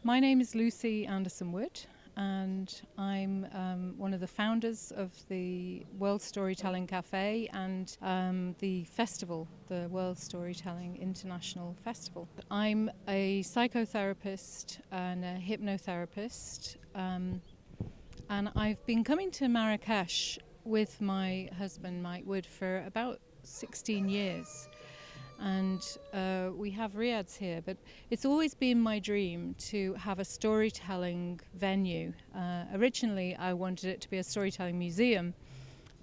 My name is Lucie Andersen-Wood, and I'm one of the founders of the World Storytelling Cafe and the festival, the World Storytelling International Festival. I'm a psychotherapist and a hypnotherapist, and I've been coming to Marrakech with my husband Mike Wood for about 16 years. And we have riads here, but it's always been my dream to have a storytelling venue. Originally I wanted it to be a storytelling museum,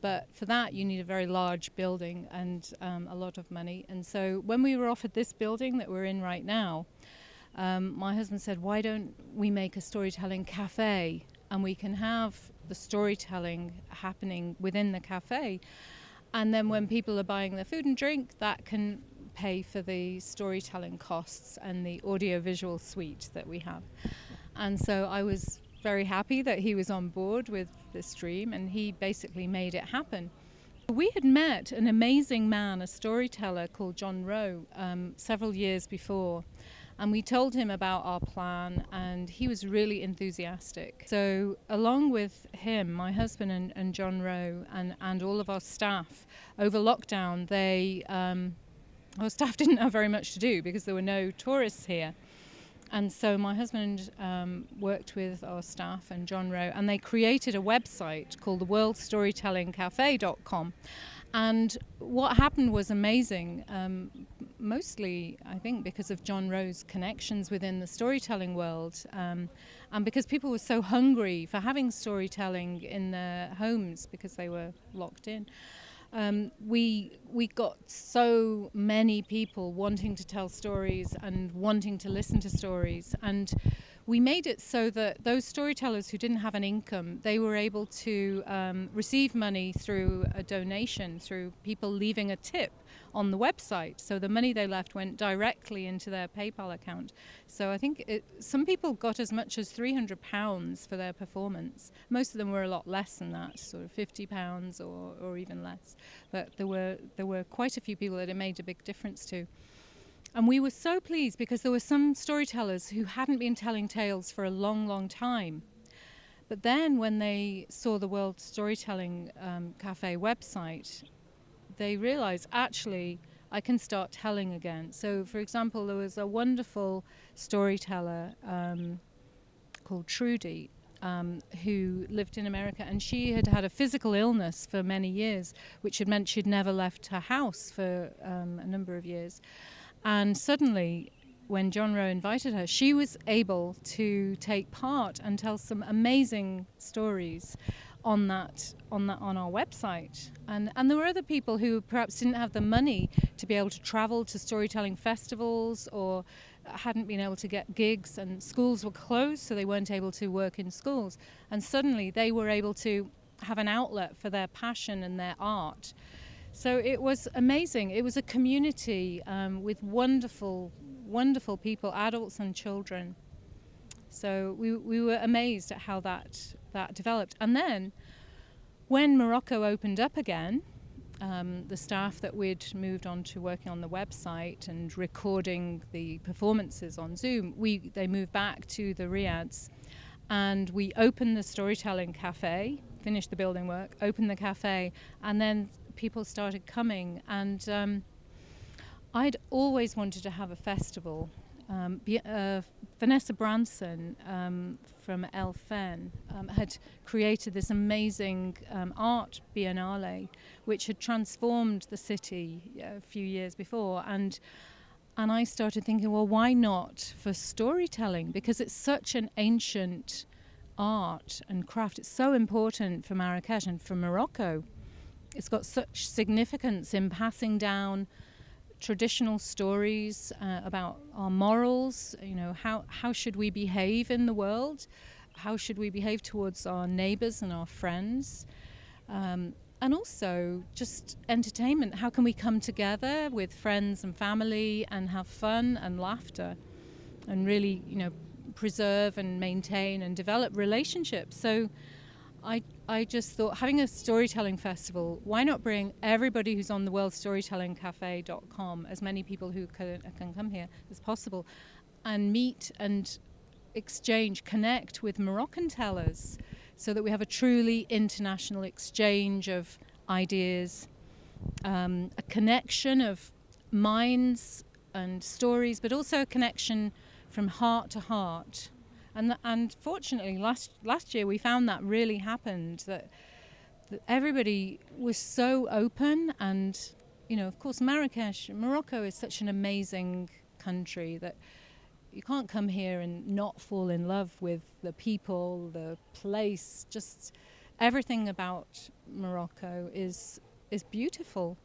but for that you need a very large building and a lot of money. And so when we were offered this building that we're in right now, my husband said, why don't we make a storytelling cafe, and we can have the storytelling happening within the cafe, and then when people are buying their food and drink, that can pay for the storytelling costs and the audiovisual suite that we have. And so I was very happy that he was on board with this dream, and he basically made it happen. We had met an amazing man, a storyteller called John Rowe, several years before, and we told him about our plan, and he was really enthusiastic. So along with him, my husband and John Rowe and all of our staff, over lockdown, our staff didn't have very much to do because there were no tourists here. And so my husband worked with our staff and John Rowe, and they created a website called the worldstorytellingcafe.com. And what happened was amazing, mostly, I think, because of John Rowe's connections within the storytelling world, and because people were so hungry for having storytelling in their homes because they were locked in. We got so many people wanting to tell stories and wanting to listen to stories, and we made it so that those storytellers who didn't have an income, they were able to receive money through a donation, through people leaving a tip on the website. So the money they left went directly into their PayPal account. So I think some people got as much as £300 for their performance. Most of them were a lot less than that, sort of £50 or even less. But there were quite a few people that it made a big difference to. And we were so pleased because there were some storytellers who hadn't been telling tales for a long, long time. But then when they saw the World Storytelling Cafe website, they realized, actually, I can start telling again. So, for example, there was a wonderful storyteller called Trudy who lived in America, and she had had a physical illness for many years, which had meant she'd never left her house for a number of years. And suddenly, when John Rowe invited her, she was able to take part and tell some amazing stories on our website. And there were other people who perhaps didn't have the money to be able to travel to storytelling festivals or hadn't been able to get gigs, and schools were closed, so they weren't able to work in schools. And suddenly they were able to have an outlet for their passion and their art. So it was amazing. It was a community with wonderful, wonderful people, adults and children. So we were amazed at how that developed. And then when Morocco opened up again, the staff that we'd moved on to working on the website and recording the performances on Zoom, they moved back to the riads, and we opened the Storytelling Cafe, finished the building work, opened the cafe, and then people started coming. And I'd always wanted to have a festival. Vanessa Branson from El Fen had created this amazing art biennale, which had transformed the city a few years before. And I started thinking, well, why not for storytelling? Because it's such an ancient art and craft. It's so important for Marrakech and for Morocco. It's got such significance in passing down traditional stories about our morals. You know, how should we behave in the world? How should we behave towards our neighbours and our friends? And also just entertainment. How can we come together with friends and family and have fun and laughter and really, preserve and maintain and develop relationships? So I just thought, having a storytelling festival, why not bring everybody who's on the worldstorytellingcafe.com, as many people who can come here as possible, and meet and connect with Moroccan tellers so that we have a truly international exchange of ideas, a connection of minds and stories, but also a connection from heart to heart. And fortunately, last year we found that really happened, that everybody was so open. And, of course, Morocco is such an amazing country that you can't come here and not fall in love with the people, the place, just everything about Morocco is beautiful.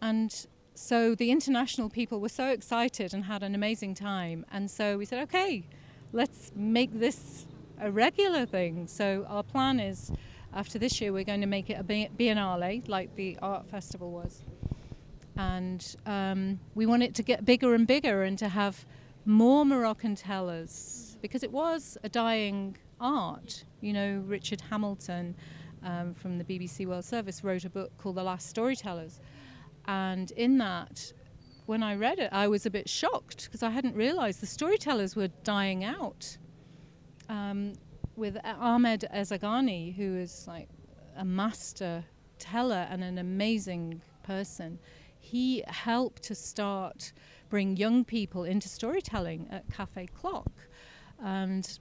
And so the international people were so excited and had an amazing time. And so we said, okay, let's make this a regular thing. So our plan is, after this year, we're going to make it a biennale, like the art festival was. And we want it to get bigger and bigger and to have more Moroccan tellers, because it was a dying art. Richard Hamilton from the BBC World Service wrote a book called The Last Storytellers. And in that, when I read it, I was a bit shocked because I hadn't realized the storytellers were dying out. With Ahmed Ezagani, who is like a master teller and an amazing person, he helped to bring young people into storytelling at Café Clock. And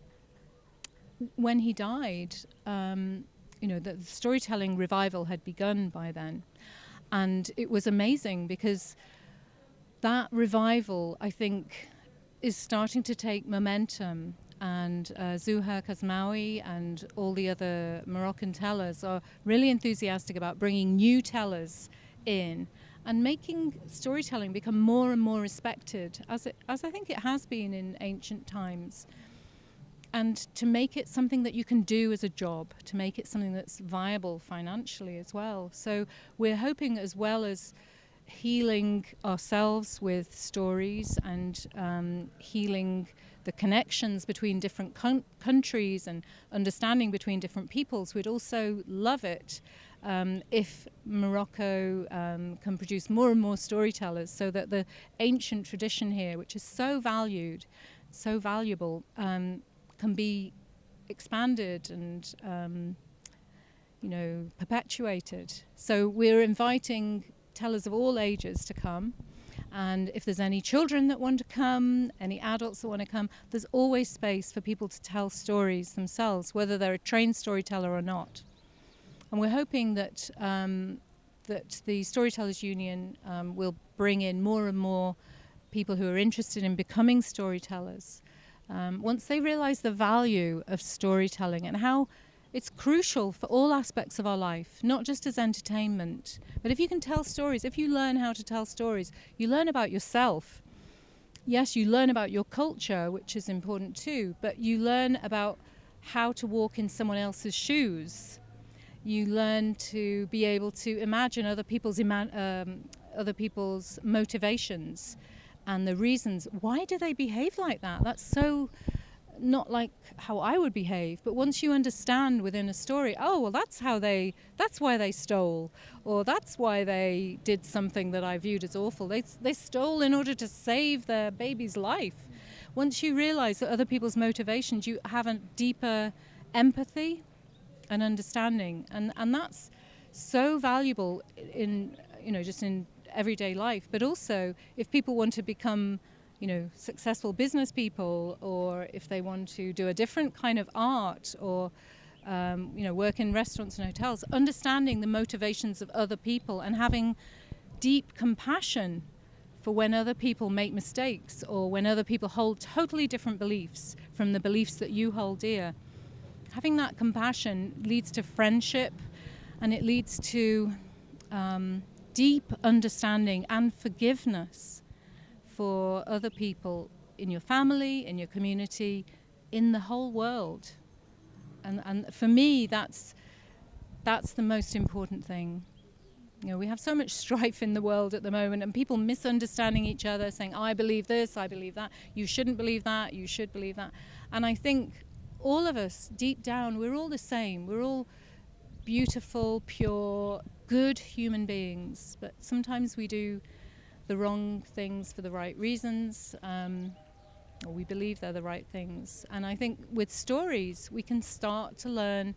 when he died, the storytelling revival had begun by then. And it was amazing because that revival, I think, is starting to take momentum. And Zuha Kazmawi and all the other Moroccan tellers are really enthusiastic about bringing new tellers in and making storytelling become more and more respected, as I think it has been in ancient times. And to make it something that you can do as a job, to make it something that's viable financially as well. So we're hoping, as well as healing ourselves with stories and healing the connections between different countries and understanding between different peoples, we'd also love it if Morocco can produce more and more storytellers, so that the ancient tradition here, which is so valued, so valuable, can be expanded and perpetuated. So we're inviting tellers of all ages to come, and if there's any children that want to come, any adults that want to come, there's always space for people to tell stories themselves, whether they're a trained storyteller or not. And we're hoping that that the Storytellers Union will bring in more and more people who are interested in becoming storytellers. Once they realize the value of storytelling and how it's crucial for all aspects of our life, not just as entertainment, but if you can tell stories, if you learn how to tell stories, you learn about yourself. Yes, you learn about your culture, which is important too, but you learn about how to walk in someone else's shoes. You learn to be able to imagine other people's motivations and the reasons. Why do they behave like that? That's so not like how I would behave. But once you understand within a story, oh, well, that's why they stole, or that's why they did something that I viewed as awful. They stole in order to save their baby's life. Once you realize that other people's motivations, you have a deeper empathy and understanding, and that's so valuable in just in everyday life. But also, if people want to become successful business people, or if they want to do a different kind of art, or work in restaurants and hotels, understanding the motivations of other people and having deep compassion for when other people make mistakes, or when other people hold totally different beliefs from the beliefs that you hold dear. Having that compassion leads to friendship, and it leads to deep understanding and forgiveness for other people in your family, in your community, in the whole world. And for me, that's the most important thing. We have so much strife in the world at the moment, and people misunderstanding each other, saying, I believe this, I believe that, you shouldn't believe that, you should believe that. And I think all of us, deep down, we're all the same. We're all beautiful, pure, good human beings, but sometimes we do the wrong things for the right reasons. or we believe they're the right things. And I think with stories, we can start to learn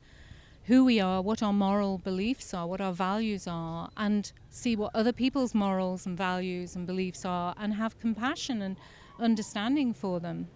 who we are, what our moral beliefs are, what our values are, and see what other people's morals and values and beliefs are, and have compassion and understanding for them.